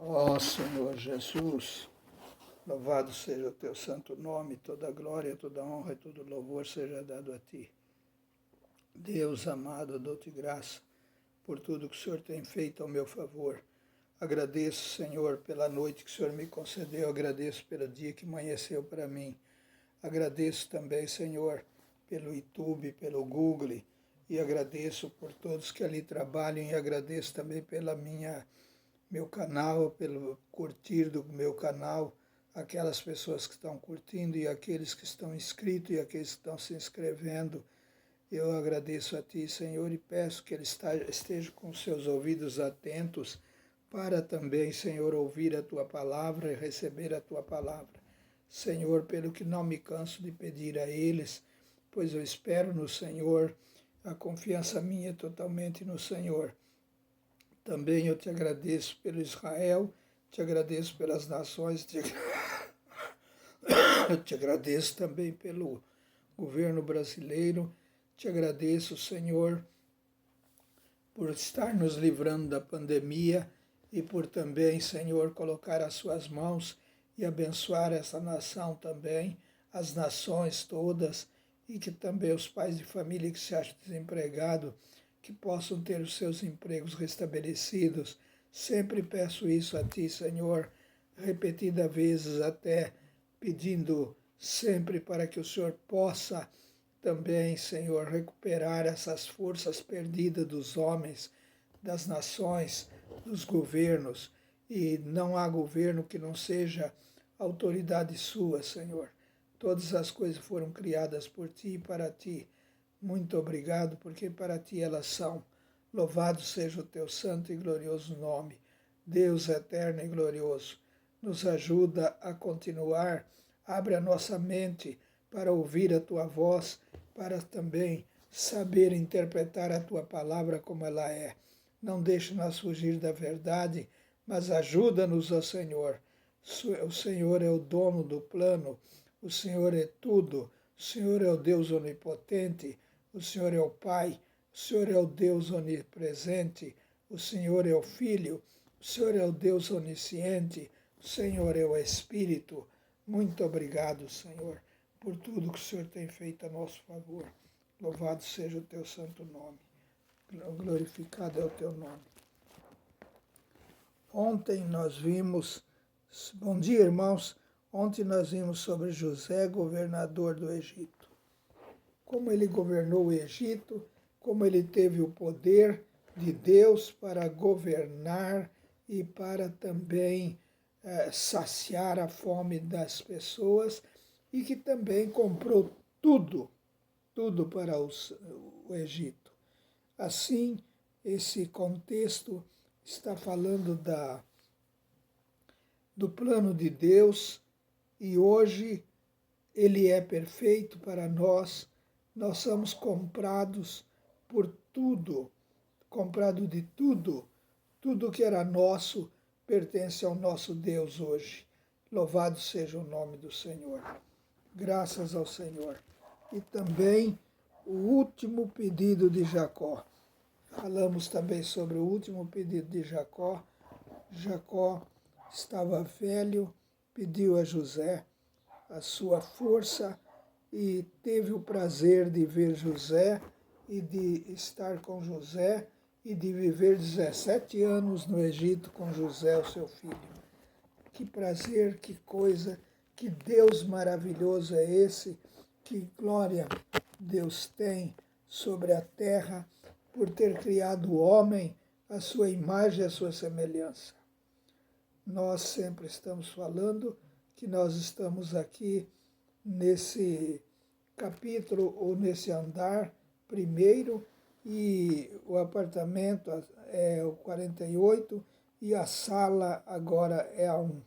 Ó Senhor Jesus, louvado seja o teu santo nome, toda glória, toda honra e todo louvor seja dado a ti. Deus amado, dou-te graça por tudo que o Senhor tem feito ao meu favor. Agradeço, Senhor, pela noite que o Senhor me concedeu, agradeço pelo dia que amanheceu para mim. Agradeço também, Senhor, pelo YouTube, pelo Google, e agradeço por todos que ali trabalham, e agradeço também pela meu canal, pelo curtir do meu canal, aquelas pessoas que estão curtindo e aqueles que estão inscritos e aqueles que estão se inscrevendo. Eu agradeço a Ti, Senhor, e peço que Ele esteja com seus ouvidos atentos para também, Senhor, ouvir a Tua palavra e receber a Tua palavra. Senhor, pelo que não me canso de pedir a eles, pois eu espero no Senhor, a confiança minha é totalmente no Senhor. Também eu te agradeço pelo Israel, te agradeço pelas nações, te agradeço também pelo governo brasileiro, te agradeço, Senhor, por estar nos livrando da pandemia e por também, Senhor, colocar as suas mãos e abençoar essa nação também, as nações todas, e que também os pais de família que se acham desempregados, que possam ter os seus empregos restabelecidos. Sempre peço isso a Ti, Senhor, repetidas vezes até, pedindo sempre para que o Senhor possa também, Senhor, recuperar essas forças perdidas dos homens, das nações, dos governos. E não há governo que não seja autoridade sua, Senhor. Todas as coisas foram criadas por Ti e para Ti. Muito obrigado, porque para Ti elas são. Louvado seja o Teu santo e glorioso nome. Deus eterno e glorioso, nos ajuda a continuar. Abre a nossa mente para ouvir a Tua voz, para também saber interpretar a Tua palavra como ela é. Não deixe-nos fugir da verdade, mas ajuda-nos, ó Senhor. O Senhor é o dono do plano, o Senhor é tudo, o Senhor é o Deus onipotente, o Senhor é o Pai, o Senhor é o Deus onipresente, o Senhor é o Filho, o Senhor é o Deus onisciente, o Senhor é o Espírito. Muito obrigado, Senhor, por tudo que o Senhor tem feito a nosso favor. Louvado seja o Teu santo nome. Glorificado é o Teu nome. Ontem nós vimos, bom dia, irmãos, ontem nós vimos sobre José, governador do Egito. Como ele governou o Egito, como ele teve o poder de Deus para governar e para também saciar a fome das pessoas, e que também comprou tudo para o Egito. Assim, esse contexto está falando do plano de Deus, e hoje ele é perfeito para nós. Nós somos comprados por tudo, comprado de tudo. Tudo que era nosso pertence ao nosso Deus hoje. Louvado seja o nome do Senhor. Graças ao Senhor. E também o último pedido de Jacó. Falamos também sobre o último pedido de Jacó. Jacó estava velho, pediu a José a sua força e teve o prazer de ver José e de estar com José e de viver 17 anos no Egito com José, o seu filho. Que prazer, que coisa, que Deus maravilhoso é esse, que glória Deus tem sobre a terra por ter criado o homem à sua imagem e à sua semelhança. Nós sempre estamos falando que nós estamos aqui nesse capítulo ou nesse andar primeiro, e o apartamento é o 48 e a sala agora é a 1,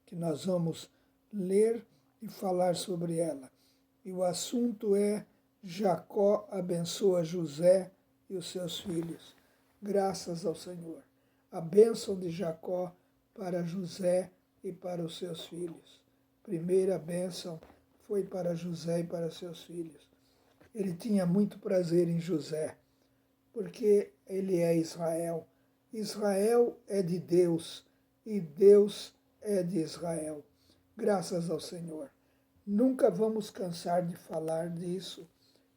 que nós vamos ler e falar sobre ela. E o assunto é Jacó abençoa José e os seus filhos. Graças ao Senhor. A bênção de Jacó para José e para os seus filhos. Primeira bênção foi para José e para seus filhos. Ele tinha muito prazer em José, porque ele é Israel. Israel é de Deus. e Deus é de Israel. Graças ao Senhor. Nunca vamos cansar de falar disso,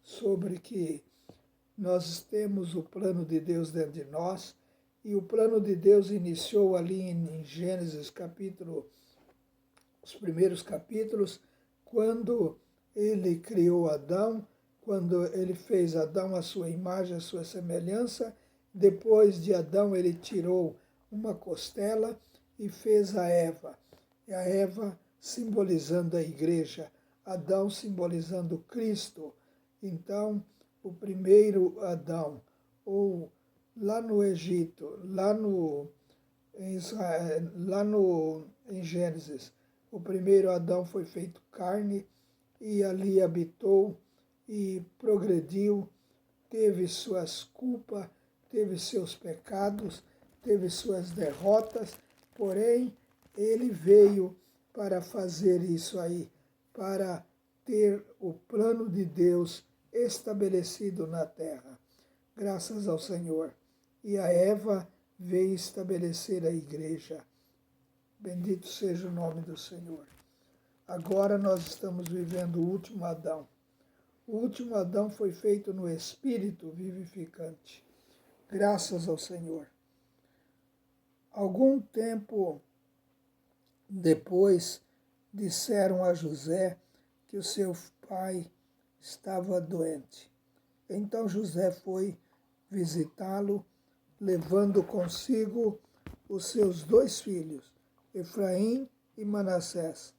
sobre que nós temos o plano de Deus dentro de nós, e o plano de Deus iniciou ali em Gênesis capítulo, os primeiros capítulos, quando ele criou Adão, quando ele fez Adão à sua imagem, à sua semelhança. Depois de Adão, ele tirou uma costela e fez a Eva. E a Eva simbolizando a igreja, Adão simbolizando Cristo. Então, o primeiro Adão, ou lá no Egito, em Israel, em Gênesis, o primeiro Adão foi feito carne e ali habitou e progrediu, teve suas culpas, teve seus pecados, teve suas derrotas, porém ele veio para fazer isso aí, para ter o plano de Deus estabelecido na terra. Graças ao Senhor. E a Eva veio estabelecer a igreja. Bendito seja o nome do Senhor. Agora nós estamos vivendo o último Adão. O último Adão foi feito no Espírito vivificante. Graças ao Senhor. Algum tempo depois, disseram a José que o seu pai estava doente. Então José foi visitá-lo, levando consigo os seus 2 filhos, Efraim e Manassés.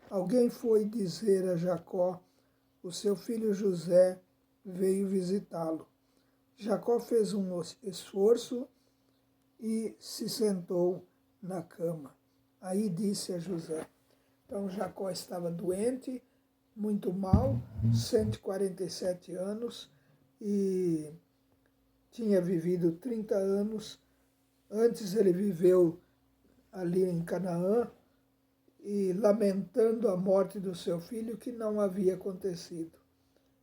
Alguém foi dizer a Jacó: o seu filho José veio visitá-lo. Jacó fez um esforço e se sentou na cama. Aí disse a José. Então Jacó estava doente, muito mal, 147 anos, e tinha vivido 30 anos. Antes ele viveu ali em Canaã, e lamentando a morte do seu filho, que não havia acontecido.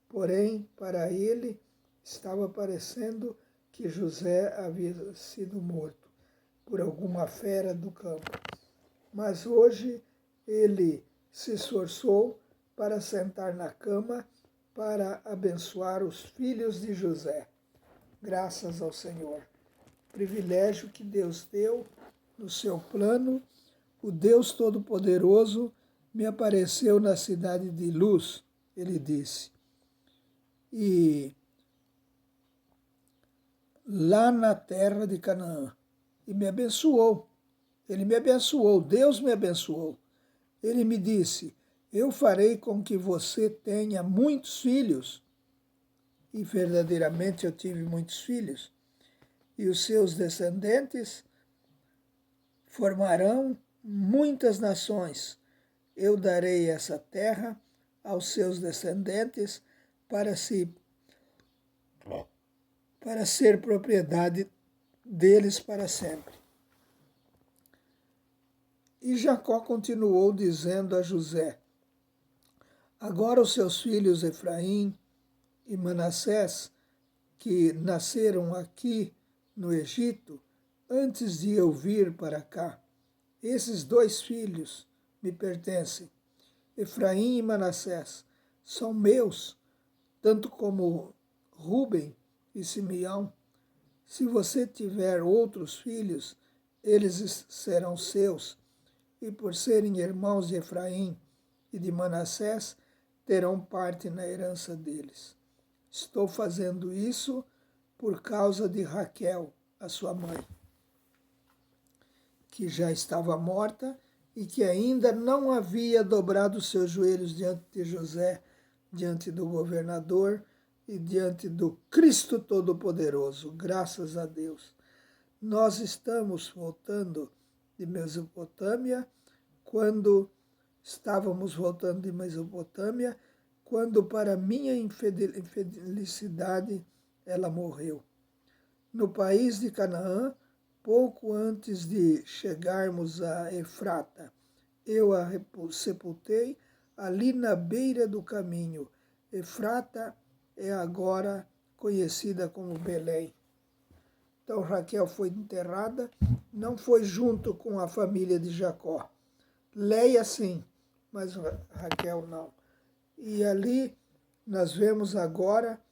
Porém, para ele, estava parecendo que José havia sido morto por alguma fera do campo. Mas hoje ele se esforçou para sentar na cama para abençoar os filhos de José. Graças ao Senhor. Privilégio que Deus deu no seu plano. O Deus Todo-Poderoso me apareceu na cidade de Luz, ele disse. E lá na terra de Canaã. E me abençoou. Ele me abençoou, Deus me abençoou. Ele me disse: eu farei com que você tenha muitos filhos. E verdadeiramente eu tive muitos filhos. E os seus descendentes formarão muitas nações. Eu darei essa terra aos seus descendentes para ser propriedade deles para sempre. E Jacó continuou dizendo a José: agora os seus filhos Efraim e Manassés, que nasceram aqui no Egito, antes de eu vir para cá, esses 2 filhos me pertencem. Efraim e Manassés são meus, tanto como Rúben e Simeão. Se você tiver outros filhos, eles serão seus, e por serem irmãos de Efraim e de Manassés, terão parte na herança deles. Estou fazendo isso por causa de Raquel, a sua mãe, que já estava morta e que ainda não havia dobrado seus joelhos diante de José, diante do governador e diante do Cristo Todo-Poderoso. Graças a Deus. Nós estamos voltando de Mesopotâmia, quando estávamos voltando de Mesopotâmia, quando para minha infelicidade ela morreu. No país de Canaã, pouco antes de chegarmos a Efrata, eu a sepultei ali na beira do caminho. Efrata é agora conhecida como Belém. Então Raquel foi enterrada, não foi junto com a família de Jacó. Leia sim, mas Raquel não. E ali nós vemos agora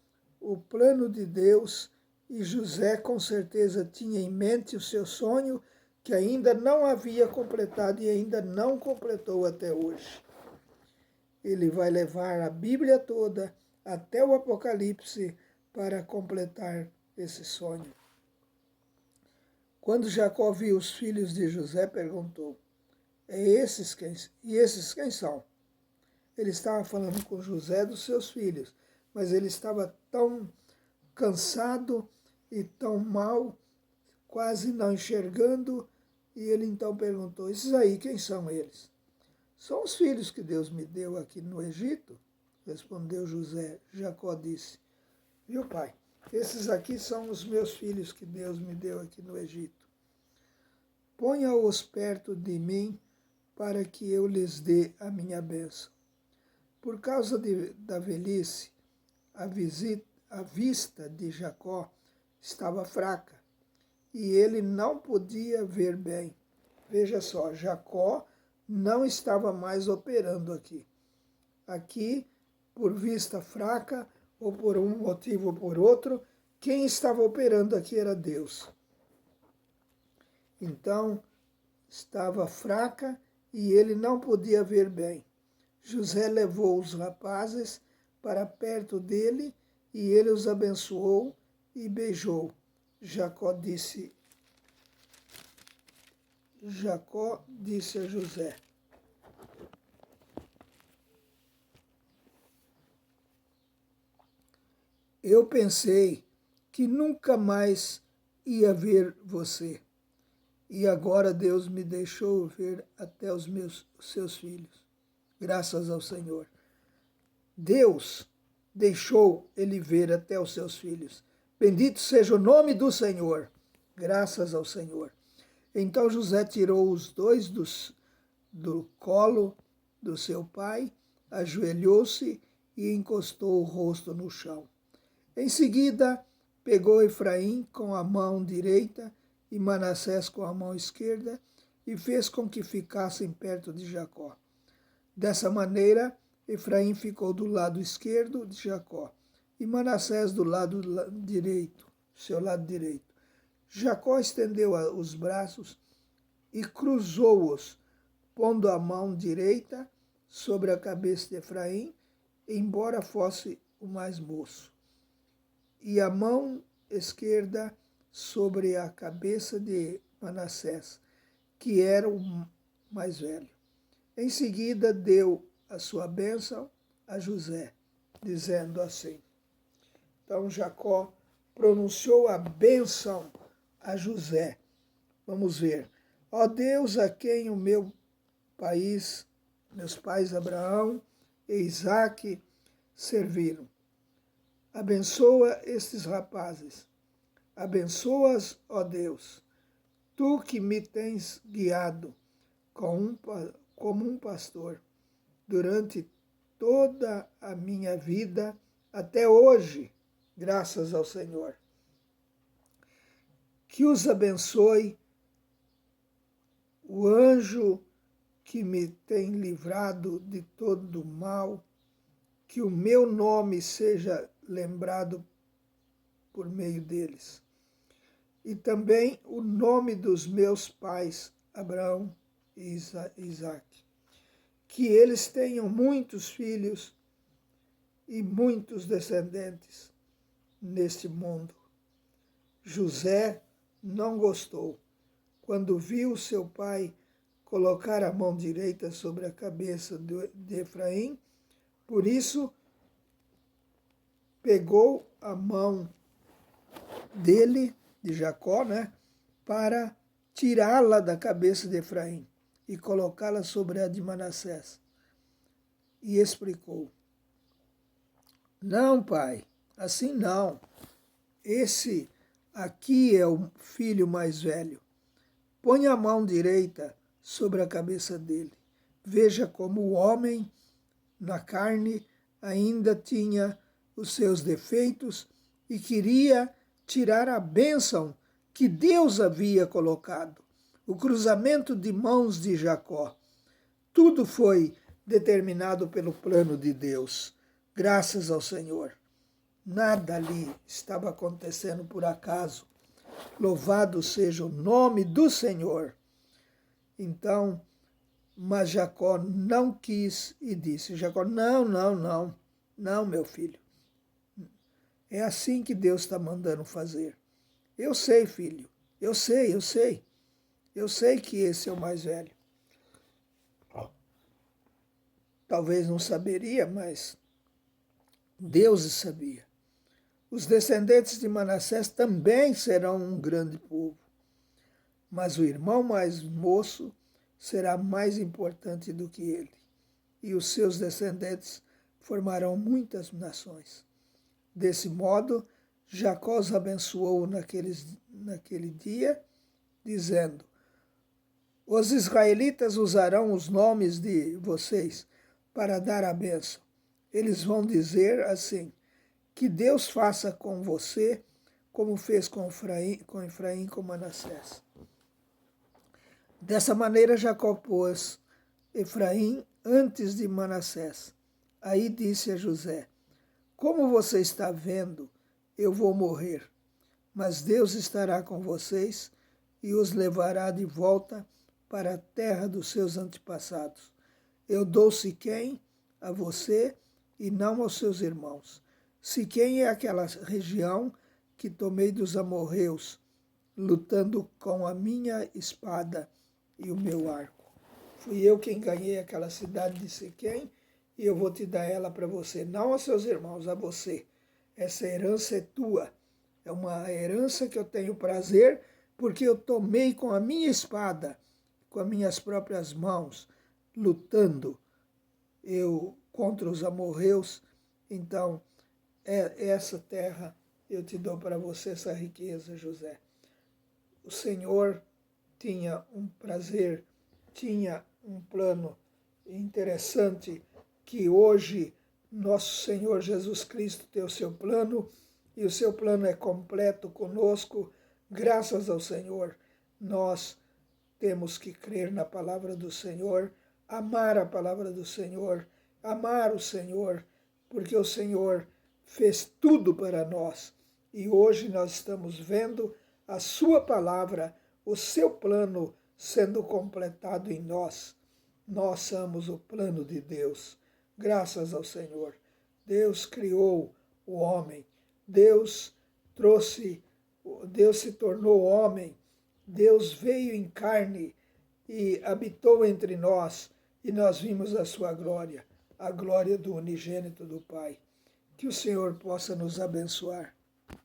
o plano de Deus, e José com certeza tinha em mente o seu sonho, que ainda não havia completado e ainda não completou até hoje. Ele vai levar a Bíblia toda até o Apocalipse para completar esse sonho. Quando Jacó viu os filhos de José, perguntou: e esses quem são? Ele estava falando com José dos seus filhos, mas ele estava tão cansado e tão mal, quase não enxergando, e ele então perguntou: esses aí, quem são eles? São os filhos que Deus me deu aqui no Egito, respondeu José. Jacó disse: viu, pai, esses aqui são os meus filhos que Deus me deu aqui no Egito. Ponha-os perto de mim para que eu lhes dê a minha bênção. Por causa da velhice, a vista de Jacó estava fraca e ele não podia ver bem. Veja só, Jacó não estava mais operando aqui. Aqui, por vista fraca, ou por um motivo ou por outro, quem estava operando aqui era Deus. Então, estava fraca e ele não podia ver bem. José levou os rapazes para perto dele e ele os abençoou e beijou. Jacó disse a José: eu pensei que nunca mais ia ver você, e agora Deus me deixou ver até os seus filhos. Graças ao Senhor. Deus deixou ele ver até os seus filhos. Bendito seja o nome do Senhor. Graças ao Senhor. Então José tirou os dois do colo do seu pai, ajoelhou-se e encostou o rosto no chão. Em seguida, pegou Efraim com a mão direita e Manassés com a mão esquerda e fez com que ficassem perto de Jacó. Dessa maneira, Efraim ficou do lado esquerdo de Jacó e Manassés do lado direito, seu lado direito. Jacó estendeu os braços e cruzou-os, pondo a mão direita sobre a cabeça de Efraim, embora fosse o mais moço, e a mão esquerda sobre a cabeça de Manassés, que era o mais velho. Em seguida, deu a sua bênção a José, dizendo assim. Então, Jacó pronunciou a bênção a José. Vamos ver. Ó Deus, a quem o meus pais Abraão e Isaque serviram. Abençoa estes rapazes. Abençoa-os, ó Deus, tu que me tens guiado como um pastor durante toda a minha vida até hoje, graças ao Senhor. Que os abençoe o anjo que me tem livrado de todo o mal, que o meu nome seja lembrado por meio deles. E também o nome dos meus pais, Abraão e Isaque. Que eles tenham muitos filhos e muitos descendentes neste mundo. José não gostou quando viu seu pai colocar a mão direita sobre a cabeça de Efraim, por isso pegou a mão dele, de Jacó, para tirá-la da cabeça de Efraim e colocá-la sobre a de Manassés. E explicou: não, pai, assim não. Esse aqui é o filho mais velho. Põe a mão direita sobre a cabeça dele. Veja como o homem, na carne, ainda tinha os seus defeitos e queria tirar a bênção que Deus havia colocado, o cruzamento de mãos de Jacó. Tudo foi determinado pelo plano de Deus, graças ao Senhor. Nada ali estava acontecendo por acaso. Louvado seja o nome do Senhor. Então, mas Jacó não quis e disse, Jacó, não, meu filho. É assim que Deus está mandando fazer. Eu sei, filho, eu sei. Eu sei que esse é o mais velho. Talvez não saberia, mas Deus sabia. Os descendentes de Manassés também serão um grande povo, mas o irmão mais moço será mais importante do que ele, e os seus descendentes formarão muitas nações. Desse modo, Jacó os abençoou naquele dia, dizendo, os israelitas usarão os nomes de vocês para dar a bênção. Eles vão dizer assim, que Deus faça com você como fez com Efraim e com Manassés. Dessa maneira, Jacó pôs Efraim antes de Manassés. Aí disse a José, como você está vendo, eu vou morrer, mas Deus estará com vocês e os levará de volta para a terra dos seus antepassados. Eu dou Siquém a você e não aos seus irmãos. Siquém é aquela região que tomei dos amorreus, lutando com a minha espada e o meu arco. Fui eu quem ganhei aquela cidade de Siquém e eu vou te dar ela para você, não aos seus irmãos, a você. Essa herança é tua. É uma herança que eu tenho prazer, porque eu tomei com a minha espada, com as minhas próprias mãos, lutando eu contra os amorreus. Então, essa terra eu te dou para você, essa riqueza, José. O Senhor tinha um prazer, tinha um plano interessante, que hoje nosso Senhor Jesus Cristo tem o seu plano, e o seu plano é completo conosco, graças ao Senhor. Nós temos que crer na palavra do Senhor, amar a palavra do Senhor, amar o Senhor, porque o Senhor fez tudo para nós. E hoje nós estamos vendo a sua palavra, o seu plano sendo completado em nós. Nós somos o plano de Deus, graças ao Senhor. Deus criou o homem, Deus se tornou homem, Deus veio em carne e habitou entre nós, e nós vimos a sua glória, a glória do unigênito do Pai. Que o Senhor possa nos abençoar.